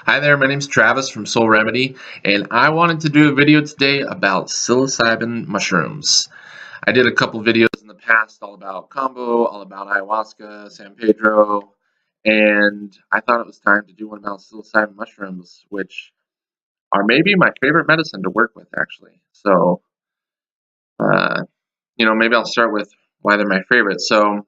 Hi there, my name's Travis from Soul Remedy, and I wanted to do a video today about psilocybin mushrooms. I did a couple videos in the past all about combo, all about ayahuasca, San Pedro, and I thought it was time to do one about psilocybin mushrooms, which are maybe my favorite medicine to work with, actually. So, uh, maybe I'll start with why they're my favorite. So,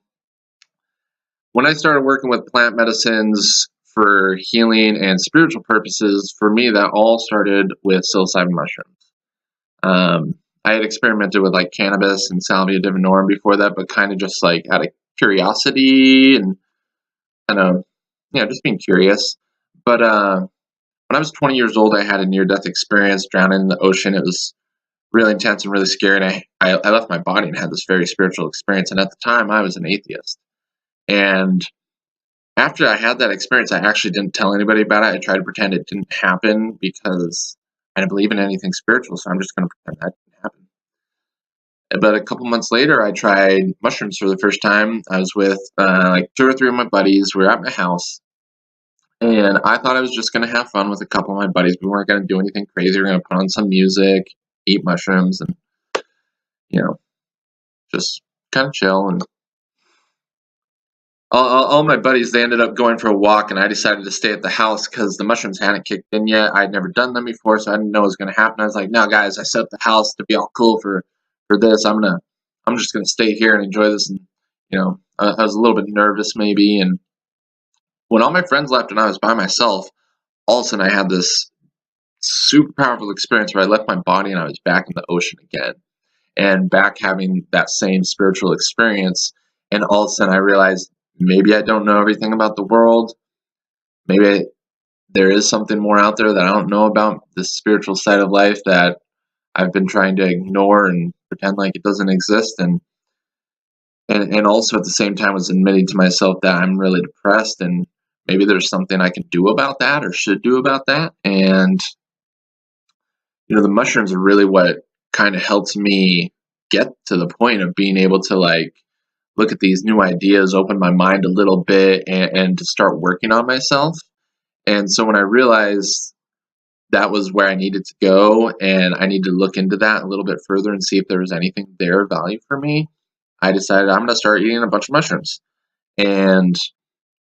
when I started working with plant medicines for healing and spiritual purposes, for me, that all started with psilocybin mushrooms. I had experimented with like cannabis and salvia divinorum before that, but kind of just like out of curiosity and kind of, just being curious. But when I was 20 years old, I had a near-death experience drowning in the ocean. It was really intense and really scary. And I left my body and had this very spiritual experience. And at the time, I was an atheist. And after I had that experience, I actually didn't tell anybody about it. I tried to pretend it didn't happen because I didn't believe in anything spiritual, so I'm just going to pretend that didn't happen. But a couple months later, I tried mushrooms for the first time. I was with like two or three of my buddies. We were at my house, and I thought I was just going to have fun with a couple of my buddies. We weren't going to do anything crazy. We were going to put on some music, eat mushrooms, and you know, just kind of chill. And all my buddies, they ended up going for a walk, and I decided to stay at the house because the mushrooms hadn't kicked in yet. I'd never done them before, so I didn't know what was going to happen. I was like, "No, guys, I set up the house to be all cool for this. I'm just gonna stay here and enjoy this." And I was a little bit nervous maybe. And when all my friends left and I was by myself, all of a sudden I had this super powerful experience where I left my body and I was back in the ocean again, and back having that same spiritual experience. And all of a sudden I realized maybe I don't know everything about the world. Maybe there is something more out there that I don't know about, this spiritual side of life that I've been trying to ignore and pretend like it doesn't exist. And also at the same time was admitting to myself that I'm really depressed, and maybe there's something I can do about that or should do about that. And the mushrooms are really what kind of helps me get to the point of being able to like look at these new ideas, open my mind a little bit, and to start working on myself. And so when I realized that was where I needed to go and I need to look into that a little bit further and see if there was anything there of value for me, I decided I'm going to start eating a bunch of mushrooms. And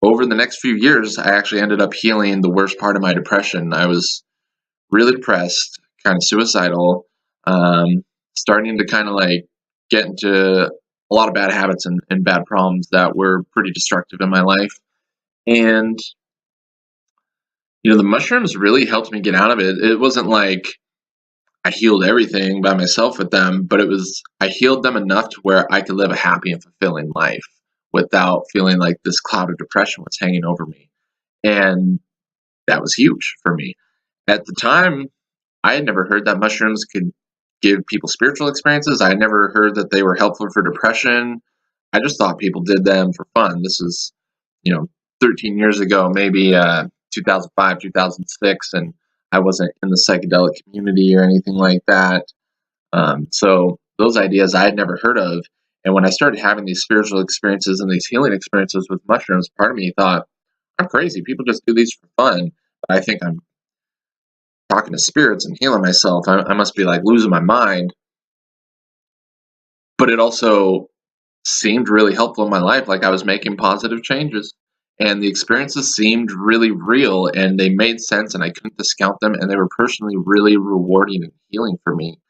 over the next few years, I actually ended up healing the worst part of my depression. I was really depressed, kind of suicidal, starting to kind of like get into a lot of bad habits and bad problems that were pretty destructive in my life. And the mushrooms really helped me get out of it. It wasn't like I healed everything by myself with them, but I healed them enough to where I could live a happy and fulfilling life without feeling like this cloud of depression was hanging over me. And that was huge for me. At the time, I had never heard that mushrooms could give people spiritual experiences. I had never heard that they were helpful for depression. I just thought people did them for fun. This was, you know, 13 years ago, maybe 2005, 2006, and I wasn't in the psychedelic community or anything like that. So those ideas I had never heard of. And when I started having these spiritual experiences and these healing experiences with mushrooms, part of me thought, I'm crazy. People just do these for fun. But I think I'm talking to spirits and healing myself. I must be like losing my mind. But it also seemed really helpful in my life. Like I was making positive changes. And the experiences seemed really real and they made sense and I couldn't discount them. And they were personally really rewarding and healing for me.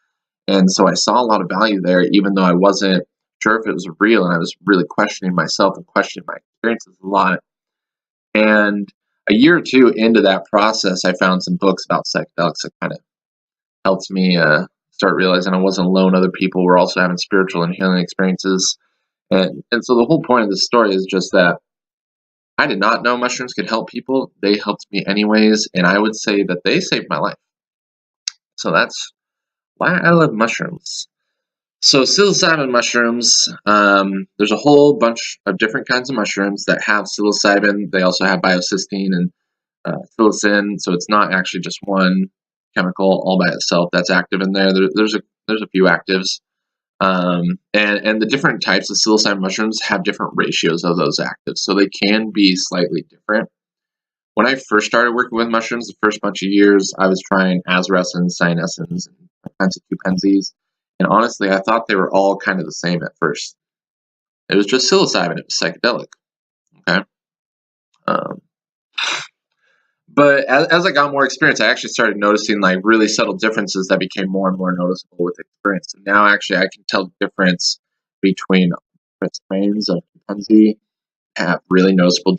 And so I saw a lot of value there, even though I wasn't sure if it was real. And I was really questioning myself and questioning my experiences a lot. And a year or two into that process, I found some books about psychedelics that kind of helped me start realizing I wasn't alone. Other people were also having spiritual and healing experiences. And so the whole point of this story is just that I did not know mushrooms could help people. They helped me anyways. And I would say that they saved my life. So that's why I love mushrooms. So psilocybin mushrooms, there's a whole bunch of different kinds of mushrooms that have psilocybin. They also have biocysteine and psilocin. So it's not actually just one chemical all by itself that's active in there. There's a few actives. And the different types of psilocybin mushrooms have different ratios of those actives. So they can be slightly different. when I first started working with mushrooms, the first bunch of years, I was trying azarescens, cyanescens, and all kinds of cupensies. And honestly, I thought they were all kind of the same at first. It was just psilocybin. It was psychedelic. Okay. Um, but as I got more experience, I actually started noticing like really subtle differences that became more and more noticeable with experience. And now actually I can tell the difference between different strains of cupensi have really noticeable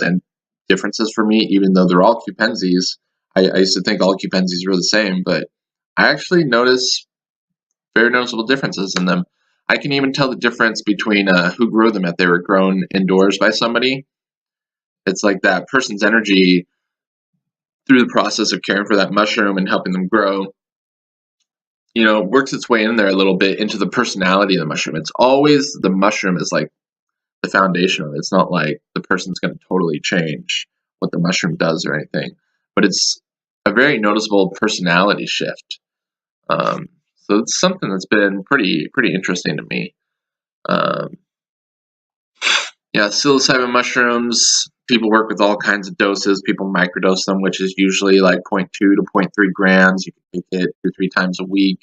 differences for me, even though they're all cupensis. I used to think all cupensis were the same, but I actually notice very noticeable differences in them. I can even tell the difference between who grew them if they were grown indoors by somebody. It's like that person's energy through the process of caring for that mushroom and helping them grow, works its way in there a little bit into the personality of the mushroom. It's always the mushroom is like the foundation of it. It's not like the person's going to totally change what the mushroom does or anything, but it's a very noticeable personality shift. So it's something that's been pretty interesting to me. Um, yeah, psilocybin mushrooms. People work with all kinds of doses. People microdose them, which is usually like 0.2 to 0.3 grams. You can take it 2 or 3 times a week.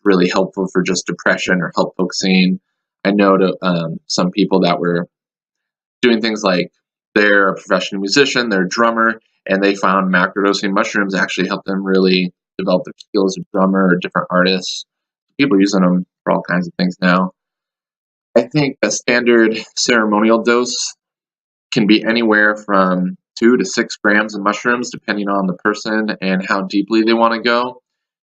Really helpful for just depression or help focusing. I know to some people that were doing things like they're a professional musician, they're a drummer, and they found macrodosing mushrooms actually helped them really develop their skills as a drummer or different artists. People using them for all kinds of things now. I think a standard ceremonial dose can be anywhere from 2 to 6 grams of mushrooms, depending on the person and how deeply they want to go.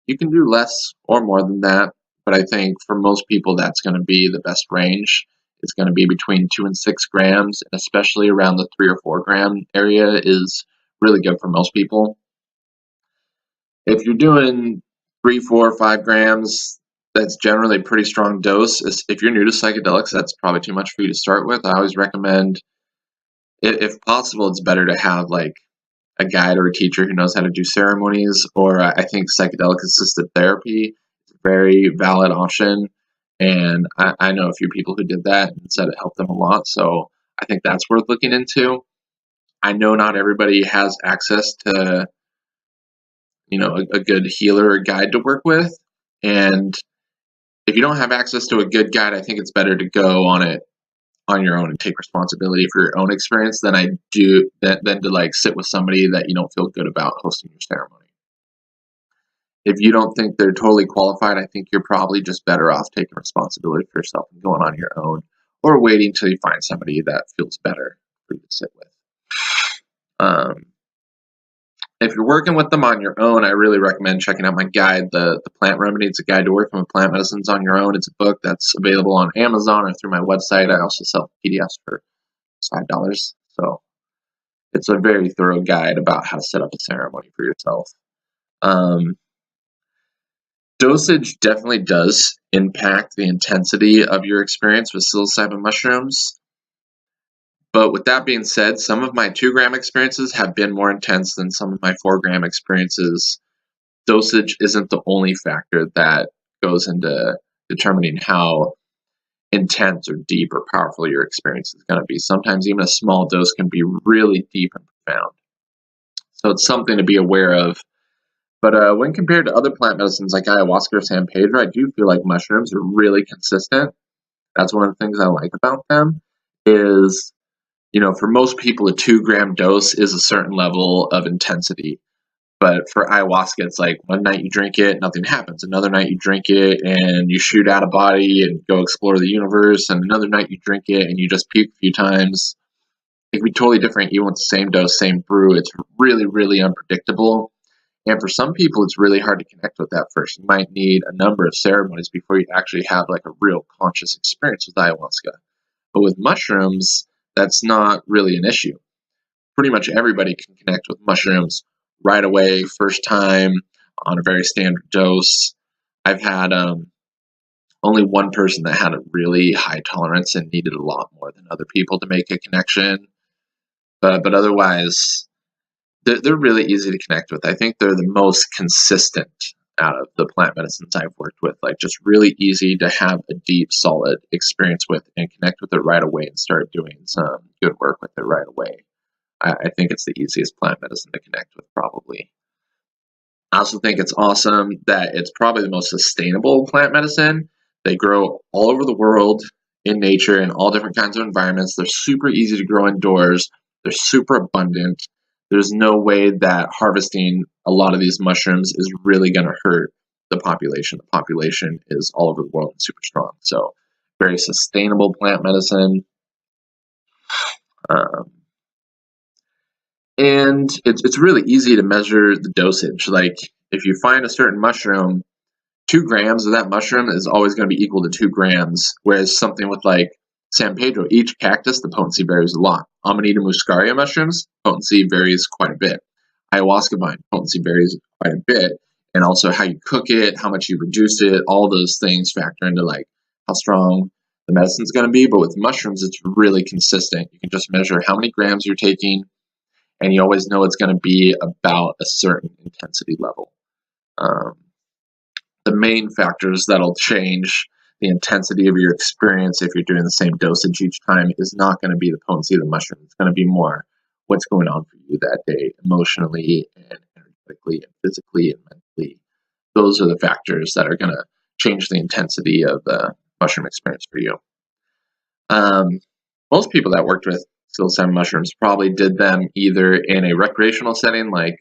You can do less or more than that, but I think for most people that's going to be the best range. It's going to be between 2 and 6 grams, and especially around the 3 or 4 gram area is really good for most people. If you're doing 3, 4, 5 grams, that's generally a pretty strong dose. If you're new to psychedelics, that's probably too much for you to start with. I always recommend, if possible, it's better to have like a guide or a teacher who knows how to do ceremonies, or I think psychedelic assisted therapy is a very valid option. And I know a few people who did that and said it helped them a lot. So I think that's worth looking into. I know not everybody has access to, a good healer or guide to work with. And if you don't have access to a good guide, I think it's better to go on it on your own and take responsibility for your own experience than to like sit with somebody that you don't feel good about hosting your ceremony. If you don't think they're totally qualified, I think you're probably just better off taking responsibility for yourself and going on your own, or waiting till you find somebody that feels better for you to sit with. If you're working with them on your own, I really recommend checking out my guide, the Plant Remedy. It's a guide to working with plant medicines on your own. It's a book that's available on Amazon or through my website. I also sell PDFs for $5. So it's a very thorough guide about how to set up a ceremony for yourself. Dosage definitely does impact the intensity of your experience with psilocybin mushrooms. But with that being said, some of my 2-gram experiences have been more intense than some of my 4-gram experiences. Dosage isn't the only factor that goes into determining how intense or deep or powerful your experience is going to be. Sometimes even a small dose can be really deep and profound. So it's something to be aware of. But when compared to other plant medicines like ayahuasca or San Pedro, I do feel like mushrooms are really consistent. That's one of the things I like about them is, for most people, a 2-gram dose is a certain level of intensity. But for ayahuasca, it's like one night you drink it, nothing happens. Another night you drink it and you shoot out of body and go explore the universe. And another night you drink it and you just puke a few times. It can be totally different even with the same dose, same brew. It's really, really unpredictable. And for some people, it's really hard to connect with that first. You might need a number of ceremonies before you actually have like a real conscious experience with ayahuasca. But with mushrooms, that's not really an issue. Pretty much everybody can connect with mushrooms right away, first time, on a very standard dose. I've had only one person that had a really high tolerance and needed a lot more than other people to make a connection. But otherwise, they're really easy to connect with. I think they're the most consistent out of the plant medicines I've worked with. Like, just really easy to have a deep, solid experience with and connect with it right away and start doing some good work with it right away. I think it's the easiest plant medicine to connect with, probably. I also think it's awesome that it's probably the most sustainable plant medicine. They grow all over the world in nature in all different kinds of environments. They're super easy to grow indoors. They're super abundant. There's no way that harvesting a lot of these mushrooms is really going to hurt the population. The population is all over the world and super strong. So, very sustainable plant medicine. Um, and it's really easy to measure the dosage. Like, if you find a certain mushroom, 2 grams of that mushroom is always going to be equal to 2 grams, whereas something with like San Pedro, each cactus, the potency varies a lot. Amanita muscaria mushrooms, potency varies quite a bit. Ayahuasca vine, potency varies quite a bit. And also how you cook it, how much you reduce it, all those things factor into like how strong the medicine's going to be. But with mushrooms, it's really consistent. You can just measure how many grams you're taking, and you always know it's going to be about a certain intensity level. The main factors that'll change the intensity of your experience if you're doing the same dosage each time is not going to be the potency of the mushroom. It's going to be more what's going on for you that day, emotionally and energetically and physically and mentally. Those are the factors that are going to change the intensity of the mushroom experience for you. Most people that worked with psilocybin mushrooms probably did them either in a recreational setting, like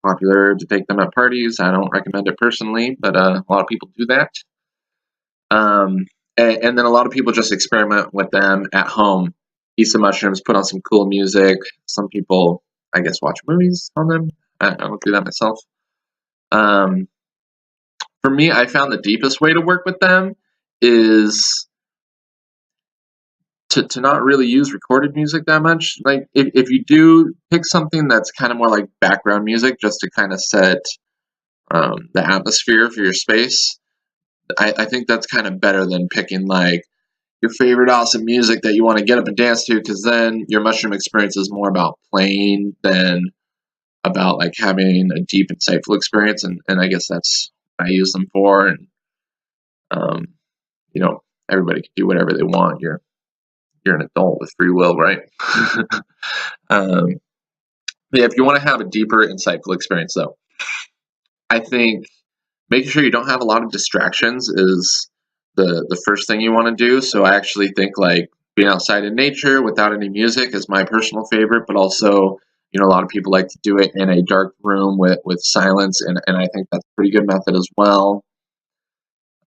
popular to take them at parties. I don't recommend it personally, but a lot of people do that. And then a lot of people just experiment with them at home, eat some mushrooms, put on some cool music. Some people, I guess, watch movies on them. I don't do that myself. For me, I found the deepest way to work with them is to not really use recorded music that much. Like, if you do, pick something that's kind of more like background music just to kind of set the atmosphere for your space. I think that's kind of better than picking like your favorite awesome music that you want to get up and dance to, because then your mushroom experience is more about playing than about like having a deep, insightful experience. And I guess that's what I use them for. And you know, everybody can do whatever they want. You're an adult with free will, right? Yeah, if you want to have a deeper, insightful experience, though, I think making sure you don't have a lot of distractions is the first thing you want to do. So I actually think like being outside in nature without any music is my personal favorite, but also, you know, a lot of people like to do it in a dark room with silence, and I think that's a pretty good method as well.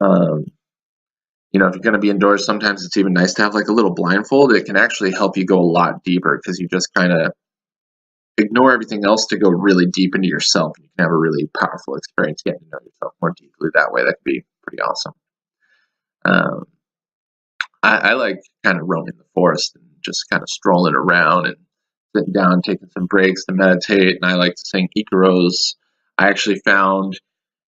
You know, if you're going to be indoors, sometimes it's even nice to have like a little blindfold. It can actually help you go a lot deeper because you just kind of ignore everything else to go really deep into yourself. You can have a really powerful experience getting to know yourself more deeply that way. That could be pretty awesome. I like kind of roaming the forest and just kind of strolling around and sitting down, taking some breaks to meditate. And I like to sing Icaros. I actually found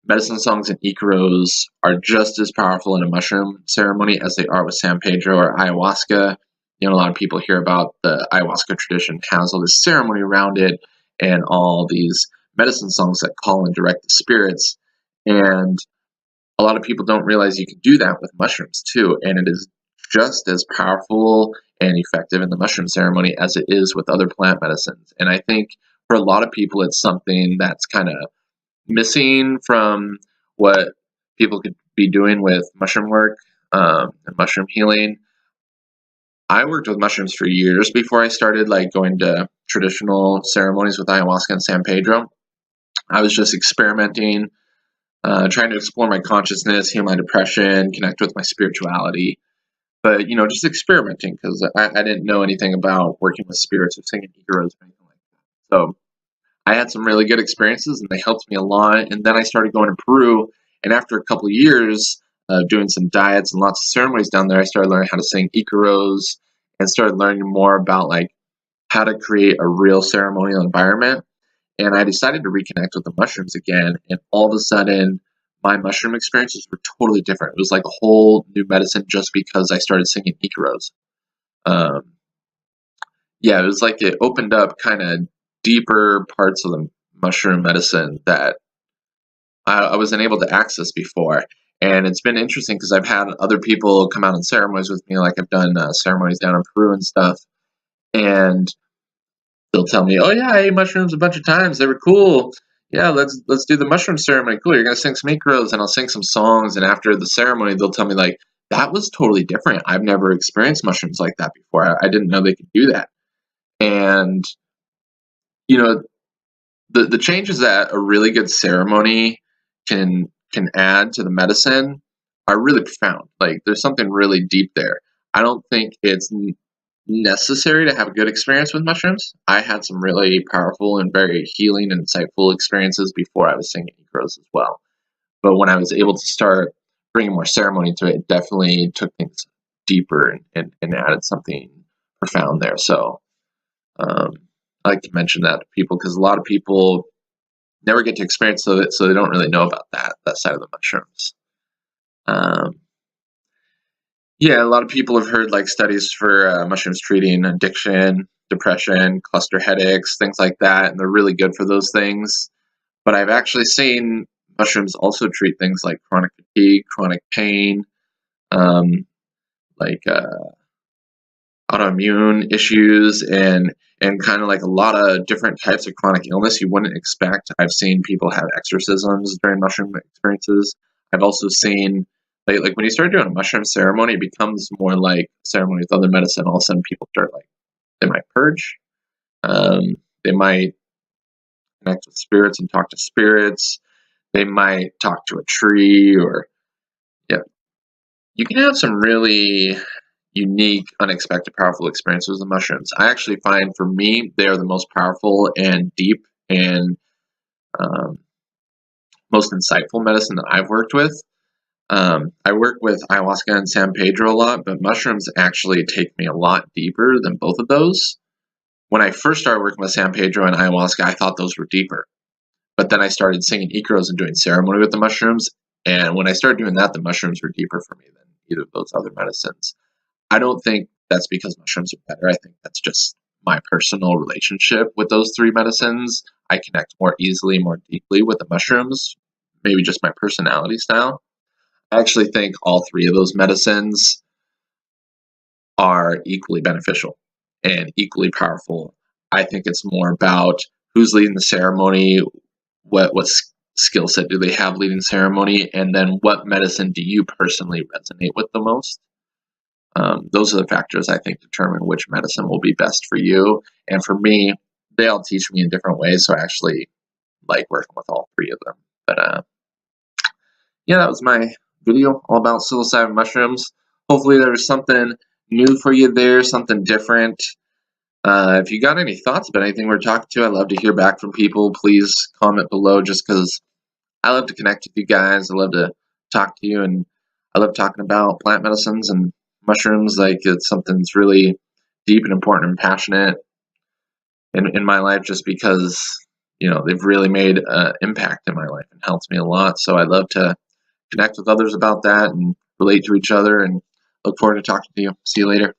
medicine songs and Icaros are just as powerful in a mushroom ceremony as they are with San Pedro or ayahuasca. You know, a lot of people hear about the ayahuasca tradition has all this ceremony around it and all these medicine songs that call and direct the spirits. And a lot of people don't realize you can do that with mushrooms too. And it is just as powerful and effective in the mushroom ceremony as it is with other plant medicines. And I think for a lot of people, it's something that's kind of missing from what people could be doing with mushroom work and mushroom healing. I worked with mushrooms for years before I started like going to traditional ceremonies with ayahuasca and San Pedro. I was just experimenting, trying to explore my consciousness, heal my depression, connect with my spirituality. But, you know, just experimenting because I didn't know anything about working with spirits or singing Icaros or anything like that. So I had some really good experiences and they helped me a lot. And then I started going to Peru. And after a couple of years of doing some diets and lots of ceremonies down there, I started learning how to sing Icaros and started learning more about like how to create a real ceremonial environment. And I decided to reconnect with the mushrooms again. And all of a sudden, my mushroom experiences were totally different. It was like a whole new medicine just because I started singing Icaros. Yeah, it was like it opened up kind of deeper parts of the mushroom medicine that I wasn't able to access before. And it's been interesting because I've had other people come out on ceremonies with me, like I've done ceremonies down in Peru and stuff. And they'll tell me, "Oh yeah, I ate mushrooms a bunch of times. They were cool. Yeah, let's do the mushroom ceremony. Cool. You're gonna sing some micros, and I'll sing some songs. And after the ceremony, they'll tell me like that was totally different. I've never experienced mushrooms like that before. I didn't know they could do that. And you know, the changes that a really good ceremony can add to the medicine are really profound. Like there's something really deep there. I don't think it's necessary to have a good experience with mushrooms. I had some really powerful and very healing and insightful experiences before I was singing Egros as well. But when I was able to start bringing more ceremony to it, it definitely took things deeper and added something profound there. So um, I like to mention that to people because a lot of people never get to experience it, so they don't really know about that side of the mushrooms. Um, yeah, a lot of people have heard like studies for mushrooms treating addiction, depression, cluster headaches, things like that, and they're really good for those things. But I've actually seen mushrooms also treat things like chronic fatigue, chronic pain, um, like autoimmune issues, and kind of like a lot of different types of chronic illness you wouldn't expect. I've seen people have exorcisms during mushroom experiences. I've also seen like when you start doing a mushroom ceremony, it becomes more like ceremony with other medicine. All of a sudden, people start like they might purge, they might connect with spirits and talk to spirits. They might talk to a tree, or yeah, you can have some really unique, unexpected, powerful experiences with mushrooms. I actually find for me, they are the most powerful and deep and um, most insightful medicine that I've worked with. I work with ayahuasca and San Pedro a lot, but mushrooms actually take me a lot deeper than both of those. When I first started working with San Pedro and ayahuasca, I thought those were deeper. But then I started singing ikros and doing ceremony with the mushrooms. And when I started doing that, the mushrooms were deeper for me than either of those other medicines. I don't think that's because mushrooms are better. I think that's just my personal relationship with those three medicines. I connect more easily, more deeply with the mushrooms, maybe just my personality style. I actually think all three of those medicines are equally beneficial and equally powerful. I think it's more about who's leading the ceremony, what skill set do they have leading ceremony, and then what medicine do you personally resonate with the most. Those are the factors I think determine which medicine will be best for you. And for me, they all teach me in different ways, so I actually like working with all three of them. But yeah, that was my video all about psilocybin mushrooms. Hopefully there was something new for you there, something different. If you got any thoughts about anything we're talking to, I'd love to hear back from people. Please comment below just because I love to connect with you guys. I love to talk to you, and I love talking about plant medicines and mushrooms. Like it's something that's really deep and important and passionate in my life just because, they've really made an impact in my life and helped me a lot. So I love to connect with others about that and relate to each other, and look forward to talking to you. See you later.